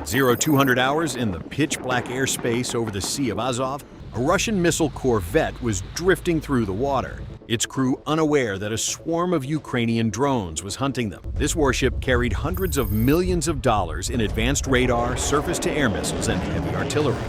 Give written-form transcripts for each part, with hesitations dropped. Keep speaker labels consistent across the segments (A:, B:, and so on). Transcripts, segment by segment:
A: At 0200 hours in the pitch-black airspace over the Sea of Azov, a Russian missile corvette was drifting through the water, its crew unaware that a swarm of Ukrainian drones was hunting them. This warship carried hundreds of millions of dollars in advanced radar, surface-to-air missiles, and heavy artillery.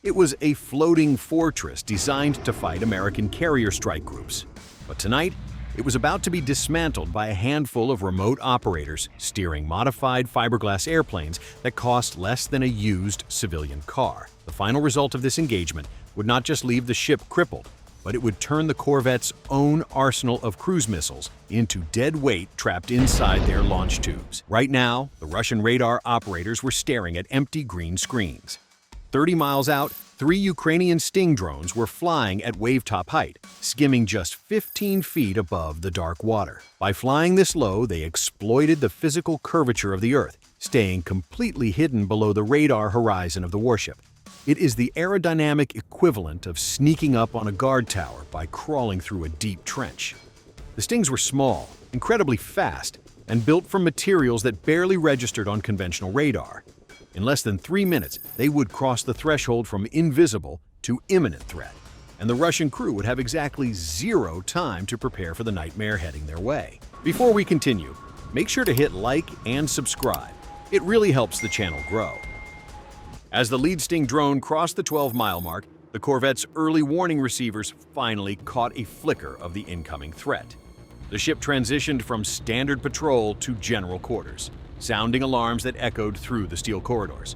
A: It was a floating fortress designed to fight American carrier strike groups. But tonight, it was about to be dismantled by a handful of remote operators steering modified fiberglass airplanes that cost less than a used civilian car. The final result of this engagement would not just leave the ship crippled, but it would turn the corvette's own arsenal of cruise missiles into dead weight trapped inside their launch tubes. Right now, the Russian radar operators were staring at empty green screens. 30 miles out, 3 Ukrainian Sting drones were flying at wave-top height, skimming just 15 feet above the dark water. By flying this low, they exploited the physical curvature of the Earth, staying completely hidden below the radar horizon of the warship. It is the aerodynamic equivalent of sneaking up on a guard tower by crawling through a deep trench. The Stings were small, incredibly fast, and built from materials that barely registered on conventional radar. In less than 3 minutes, they would cross the threshold from invisible to imminent threat, and the Russian crew would have exactly 0 time to prepare for the nightmare heading their way. Before we continue, make sure to hit like and subscribe. It really helps the channel grow. As the lead Sting drone crossed the 12-mile mark, the corvette's early warning receivers finally caught a flicker of the incoming threat. The ship transitioned from standard patrol to general quarters, sounding alarms that echoed through the steel corridors.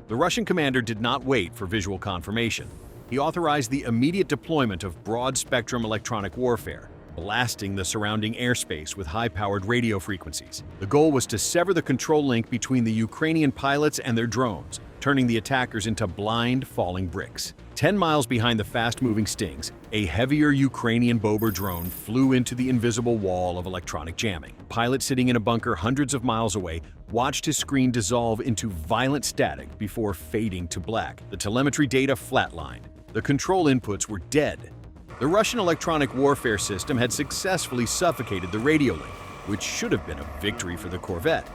A: The Russian commander did not wait for visual confirmation. He authorized the immediate deployment of broad-spectrum electronic warfare, blasting the surrounding airspace with high-powered radio frequencies. The goal was to sever the control link between the Ukrainian pilots and their drones, turning the attackers into blind, falling bricks. 10 miles behind the fast-moving Stings, a heavier Ukrainian Bober drone flew into the invisible wall of electronic jamming. A pilot sitting in a bunker hundreds of miles away watched his screen dissolve into violent static before fading to black. The telemetry data flatlined. The control inputs were dead. The Russian electronic warfare system had successfully suffocated the radio link, which should have been a victory for the corvette.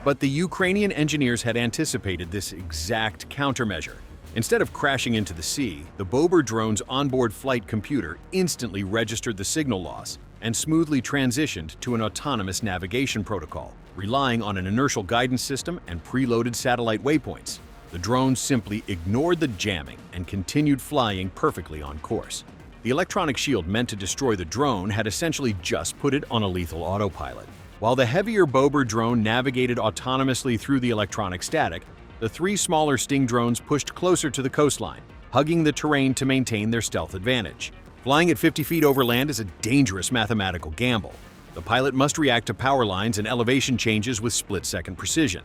A: But the Ukrainian engineers had anticipated this exact countermeasure. Instead of crashing into the sea, the Bober drone's onboard flight computer instantly registered the signal loss and smoothly transitioned to an autonomous navigation protocol, relying on an inertial guidance system and preloaded satellite waypoints. The drone simply ignored the jamming and continued flying perfectly on course. The electronic shield meant to destroy the drone had essentially just put it on a lethal autopilot. While the heavier Bober drone navigated autonomously through the electronic static, the 3 smaller Sting drones pushed closer to the coastline, hugging the terrain to maintain their stealth advantage. Flying at 50 feet over land is a dangerous mathematical gamble. The pilot must react to power lines and elevation changes with split-second precision.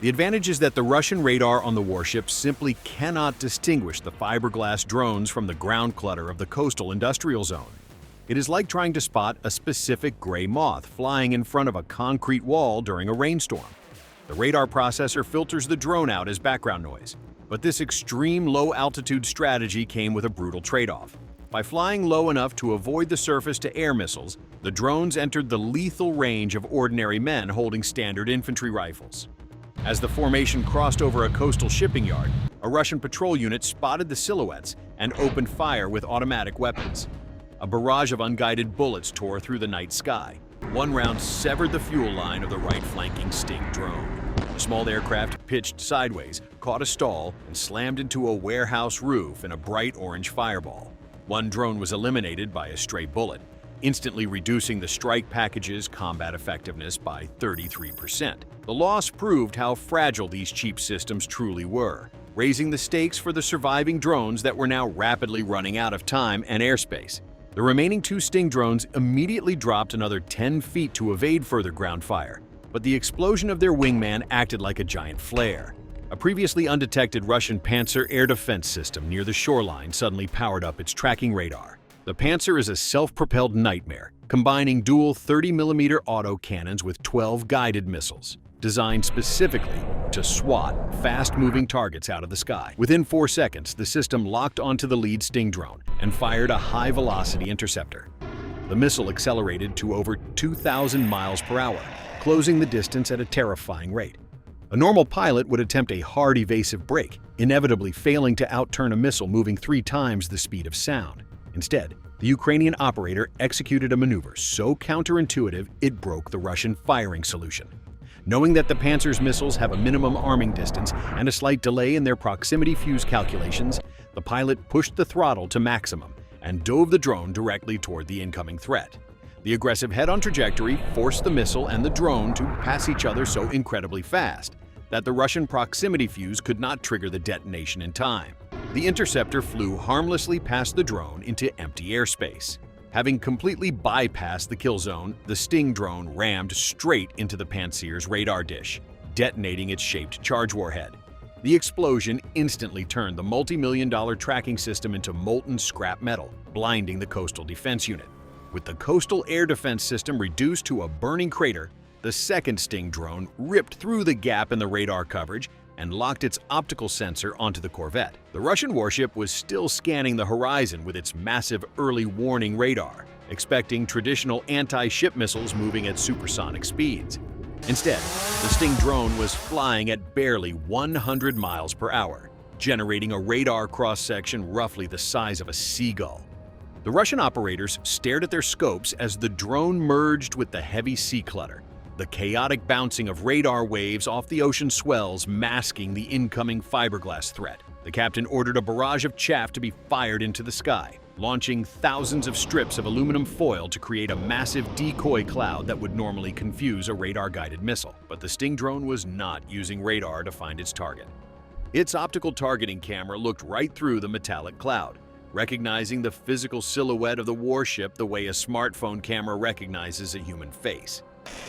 A: The advantage is that the Russian radar on the warship simply cannot distinguish the fiberglass drones from the ground clutter of the coastal industrial zone. It is like trying to spot a specific gray moth flying in front of a concrete wall during a rainstorm. The radar processor filters the drone out as background noise, but this extreme low-altitude strategy came with a brutal trade-off. By flying low enough to avoid the surface-to-air missiles, the drones entered the lethal range of ordinary men holding standard infantry rifles. As the formation crossed over a coastal shipping yard, a Russian patrol unit spotted the silhouettes and opened fire with automatic weapons. A barrage of unguided bullets tore through the night sky. One round severed the fuel line of the right-flanking Sting drone. The small aircraft pitched sideways, caught a stall, and slammed into a warehouse roof in a bright orange fireball. One drone was eliminated by a stray bullet, instantly reducing the strike package's combat effectiveness by 33%. The loss proved how fragile these cheap systems truly were, raising the stakes for the surviving drones that were now rapidly running out of time and airspace. The remaining 2 Sting drones immediately dropped another 10 feet to evade further ground fire, but the explosion of their wingman acted like a giant flare. A previously undetected Russian Panzer air defense system near the shoreline suddenly powered up its tracking radar. The Panzer is a self-propelled nightmare, combining dual 30mm auto cannons with 12 guided missiles, designed specifically to swat fast-moving targets out of the sky. Within 4 seconds, the system locked onto the lead Sting drone and fired a high-velocity interceptor. The missile accelerated to over 2,000 miles per hour, closing the distance at a terrifying rate. A normal pilot would attempt a hard evasive brake, inevitably failing to outturn a missile moving 3 times the speed of sound. Instead, the Ukrainian operator executed a maneuver so counterintuitive it broke the Russian firing solution. Knowing that the Panzer's missiles have a minimum arming distance and a slight delay in their proximity fuse calculations, the pilot pushed the throttle to maximum and dove the drone directly toward the incoming threat. The aggressive head-on trajectory forced the missile and the drone to pass each other so incredibly fast that the Russian proximity fuse could not trigger the detonation in time. The interceptor flew harmlessly past the drone into empty airspace. Having completely bypassed the kill zone, the Sting drone rammed straight into the Panzer's radar dish, detonating its shaped charge warhead. The explosion instantly turned the multi-million-dollar tracking system into molten scrap metal, blinding the coastal defense unit. With the coastal air defense system reduced to a burning crater, the second Sting drone ripped through the gap in the radar coverage and locked its optical sensor onto the corvette. The Russian warship was still scanning the horizon with its massive early warning radar, expecting traditional anti-ship missiles moving at supersonic speeds. Instead, the Sting drone was flying at barely 100 miles per hour, generating a radar cross-section roughly the size of a seagull. The Russian operators stared at their scopes as the drone merged with the heavy sea clutter, the chaotic bouncing of radar waves off the ocean swells masking the incoming fiberglass threat. The captain ordered a barrage of chaff to be fired into the sky, launching thousands of strips of aluminum foil to create a massive decoy cloud that would normally confuse a radar-guided missile. But the Sting drone was not using radar to find its target. Its optical targeting camera looked right through the metallic cloud, recognizing the physical silhouette of the warship the way a smartphone camera recognizes a human face.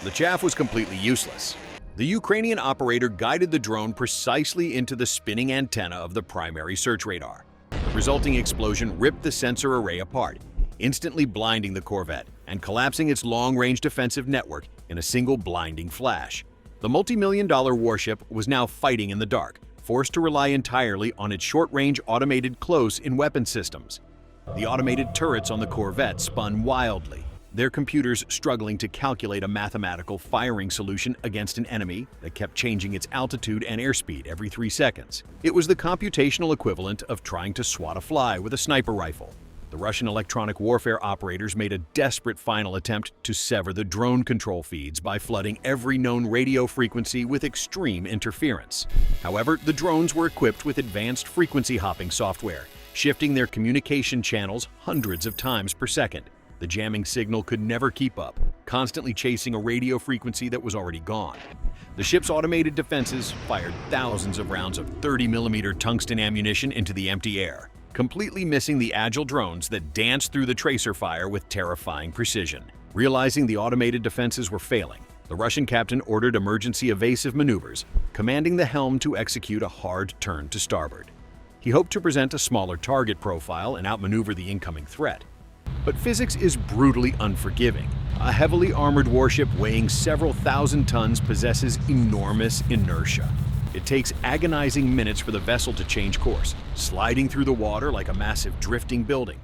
A: The chaff was completely useless. The Ukrainian operator guided the drone precisely into the spinning antenna of the primary search radar. The resulting explosion ripped the sensor array apart, instantly blinding the corvette and collapsing its long-range defensive network in a single blinding flash. The multi-million-dollar warship was now fighting in the dark, forced to rely entirely on its short-range automated close-in weapon systems. The automated turrets on the corvette spun wildly, their computers struggling to calculate a mathematical firing solution against an enemy that kept changing its altitude and airspeed every 3 seconds. It was the computational equivalent of trying to swat a fly with a sniper rifle. The Russian electronic warfare operators made a desperate final attempt to sever the drone control feeds by flooding every known radio frequency with extreme interference. However, the drones were equipped with advanced frequency hopping software, shifting their communication channels hundreds of times per second. The jamming signal could never keep up, constantly chasing a radio frequency that was already gone. The ship's automated defenses fired thousands of rounds of 30mm tungsten ammunition into the empty air, completely missing the agile drones that danced through the tracer fire with terrifying precision. Realizing the automated defenses were failing, the Russian captain ordered emergency evasive maneuvers, commanding the helm to execute a hard turn to starboard. He hoped to present a smaller target profile and outmaneuver the incoming threat. But physics is brutally unforgiving. A heavily armored warship weighing several thousand tons possesses enormous inertia. It takes agonizing minutes for the vessel to change course, sliding through the water like a massive drifting building.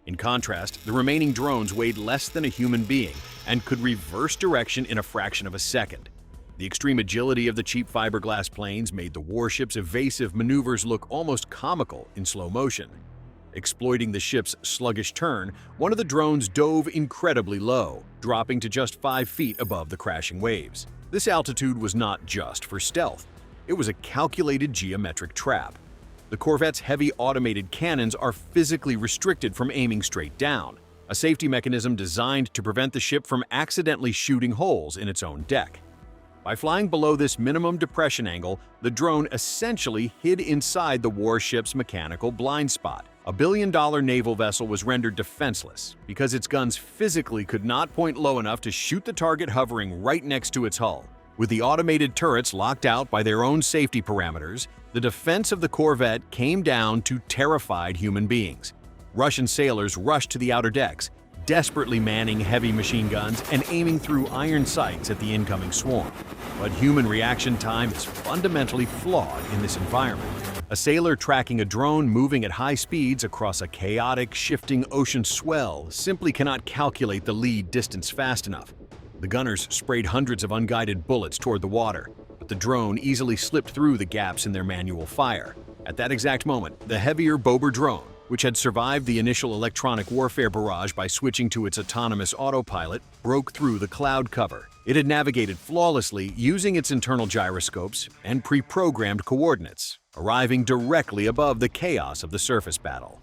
A: In contrast, the remaining drones weighed less than a human being and could reverse direction in a fraction of a second. The extreme agility of the cheap fiberglass planes made the warship's evasive maneuvers look almost comical in slow motion. Exploiting the ship's sluggish turn, one of the drones dove incredibly low, dropping to just 5 feet above the crashing waves. This altitude was not just for stealth. It was a calculated geometric trap. The corvette's heavy automated cannons are physically restricted from aiming straight down, a safety mechanism designed to prevent the ship from accidentally shooting holes in its own deck. By flying below this minimum depression angle, the drone essentially hid inside the warship's mechanical blind spot. A billion-dollar naval vessel was rendered defenseless because its guns physically could not point low enough to shoot the target hovering right next to its hull. With the automated turrets locked out by their own safety parameters, the defense of the corvette came down to terrified human beings. Russian sailors rushed to the outer decks, desperately manning heavy machine guns and aiming through iron sights at the incoming swarm. But human reaction time is fundamentally flawed in this environment. A sailor tracking a drone moving at high speeds across a chaotic, shifting ocean swell simply cannot calculate the lead distance fast enough. The gunners sprayed hundreds of unguided bullets toward the water, but The drone easily slipped through the gaps in their manual fire. At that exact moment, the heavier Bober drone, which had survived the initial electronic warfare barrage by switching to its autonomous autopilot, broke through the cloud cover. It had navigated flawlessly using its internal gyroscopes and pre-programmed coordinates, arriving directly above the chaos of the surface battle.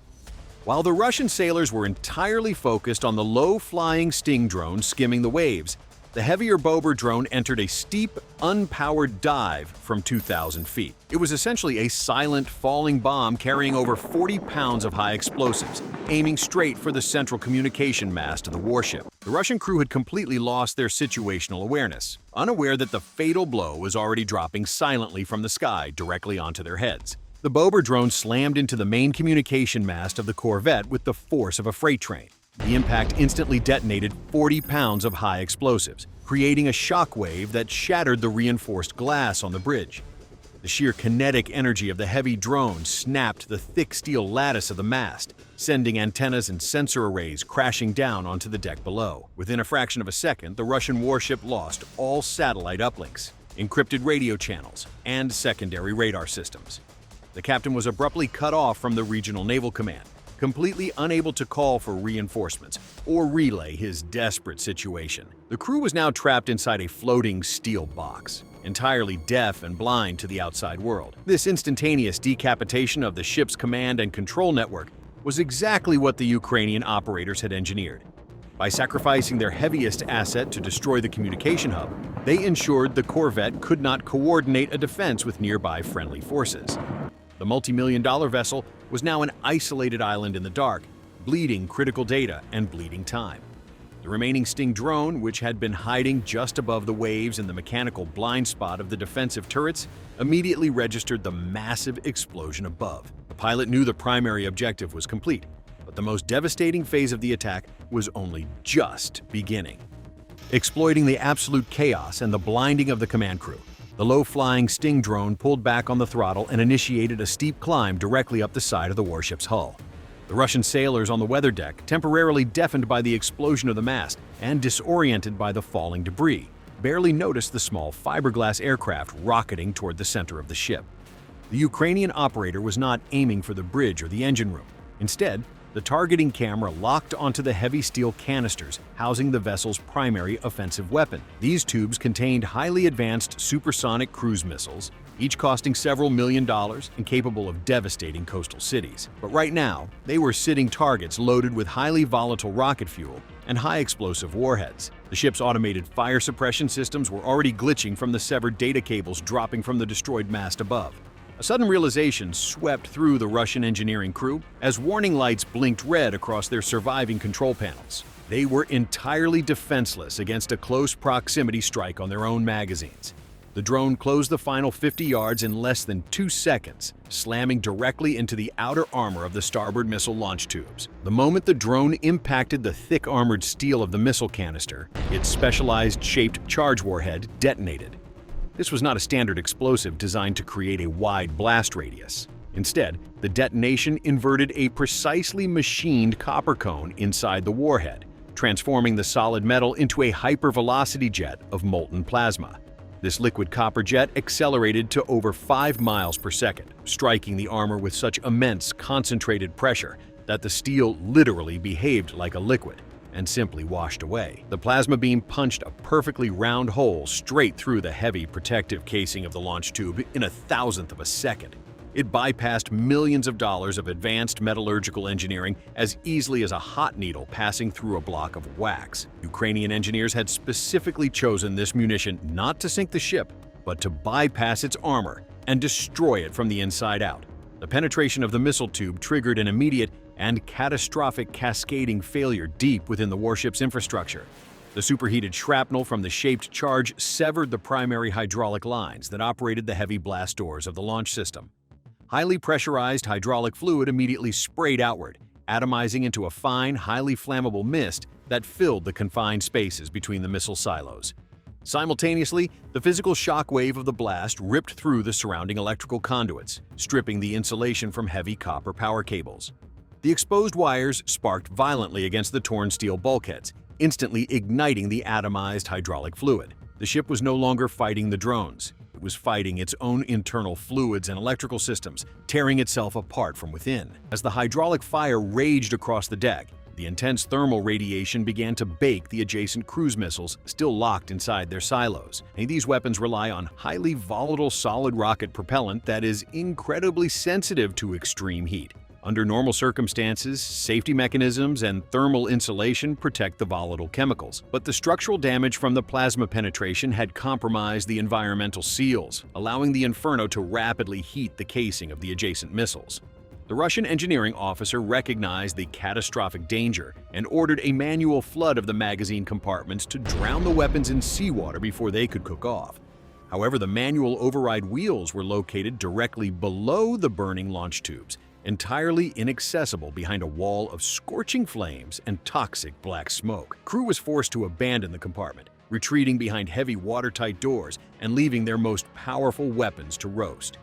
A: While the Russian sailors were entirely focused on the low-flying Sting drone skimming the waves, the heavier Bober drone entered a steep, unpowered dive from 2,000 feet. It was essentially a silent, falling bomb carrying over 40 pounds of high explosives, aiming straight for the central communication mast of the warship. The Russian crew had completely lost their situational awareness, unaware that the fatal blow was already dropping silently from the sky directly onto their heads. The Bober drone slammed into the main communication mast of the corvette with the force of a freight train. The impact instantly detonated 40 pounds of high explosives, creating a shockwave that shattered the reinforced glass on the bridge. The sheer kinetic energy of the heavy drone snapped the thick steel lattice of the mast, sending antennas and sensor arrays crashing down onto the deck below. Within a fraction of a second, the Russian warship lost all satellite uplinks, encrypted radio channels, and secondary radar systems. The captain was abruptly cut off from the regional naval command, completely unable to call for reinforcements or relay his desperate situation. The crew was now trapped inside a floating steel box, entirely deaf and blind to the outside world. This instantaneous decapitation of the ship's command and control network was exactly what the Ukrainian operators had engineered. By sacrificing their heaviest asset to destroy the communication hub, they ensured the corvette could not coordinate a defense with nearby friendly forces. The multi-million-dollar vessel was now an isolated island in the dark, bleeding critical data and bleeding time. The remaining Sting drone, which had been hiding just above the waves in the mechanical blind spot of the defensive turrets, immediately registered the massive explosion above. The pilot knew the primary objective was complete, but the most devastating phase of the attack was only just beginning. Exploiting the absolute chaos and the blinding of the command crew, the low-flying Sting drone pulled back on the throttle and initiated a steep climb directly up the side of the warship's hull. The Russian sailors on the weather deck, temporarily deafened by the explosion of the mast and disoriented by the falling debris, barely noticed the small fiberglass aircraft rocketing toward the center of the ship. The Ukrainian operator was not aiming for the bridge or the engine room. Instead, the targeting camera locked onto the heavy steel canisters housing the vessel's primary offensive weapon. These tubes contained highly advanced supersonic cruise missiles, each costing several $1 million and capable of devastating coastal cities. But right now, they were sitting targets loaded with highly volatile rocket fuel and high-explosive warheads. The ship's automated fire suppression systems were already glitching from the severed data cables dropping from the destroyed mast above. A sudden realization swept through the Russian engineering crew as warning lights blinked red across their surviving control panels. They were entirely defenseless against a close proximity strike on their own magazines. The drone closed the final 50 yards in less than 2 seconds, slamming directly into the outer armor of the starboard missile launch tubes. The moment the drone impacted the thick armored steel of the missile canister, its specialized shaped charge warhead detonated. This was not a standard explosive designed to create a wide blast radius. Instead, the detonation inverted a precisely machined copper cone inside the warhead, transforming the solid metal into a hypervelocity jet of molten plasma. This liquid copper jet accelerated to over 5 miles per second, striking the armor with such immense concentrated pressure that the steel literally behaved like a liquid and simply washed away. The plasma beam punched a perfectly round hole straight through the heavy protective casing of the launch tube in 1/1000th of a second. It bypassed millions of dollars of advanced metallurgical engineering as easily as a hot needle passing through a block of wax. Ukrainian engineers had specifically chosen this munition not to sink the ship, but to bypass its armor and destroy it from the inside out. The penetration of the missile tube triggered an immediate and catastrophic cascading failure deep within the warship's infrastructure. The superheated shrapnel from the shaped charge severed the primary hydraulic lines that operated the heavy blast doors of the launch system. Highly pressurized hydraulic fluid immediately sprayed outward, atomizing into a fine, highly flammable mist that filled the confined spaces between the missile silos. Simultaneously, the physical shock wave of the blast ripped through the surrounding electrical conduits, stripping the insulation from heavy copper power cables. The exposed wires sparked violently against the torn steel bulkheads, instantly igniting the atomized hydraulic fluid. The ship was no longer fighting the drones. It was fighting its own internal fluids and electrical systems, tearing itself apart from within. As the hydraulic fire raged across the deck, the intense thermal radiation began to bake the adjacent cruise missiles still locked inside their silos. And these weapons rely on highly volatile solid rocket propellant that is incredibly sensitive to extreme heat. Under normal circumstances, safety mechanisms and thermal insulation protect the volatile chemicals, but the structural damage from the plasma penetration had compromised the environmental seals, allowing the inferno to rapidly heat the casing of the adjacent missiles. The Russian engineering officer recognized the catastrophic danger and ordered a manual flood of the magazine compartments to drown the weapons in seawater before they could cook off. However, the manual override wheels were located directly below the burning launch tubes, entirely inaccessible behind a wall of scorching flames and toxic black smoke. Crew was forced to abandon the compartment, retreating behind heavy watertight doors and leaving their most powerful weapons to roast.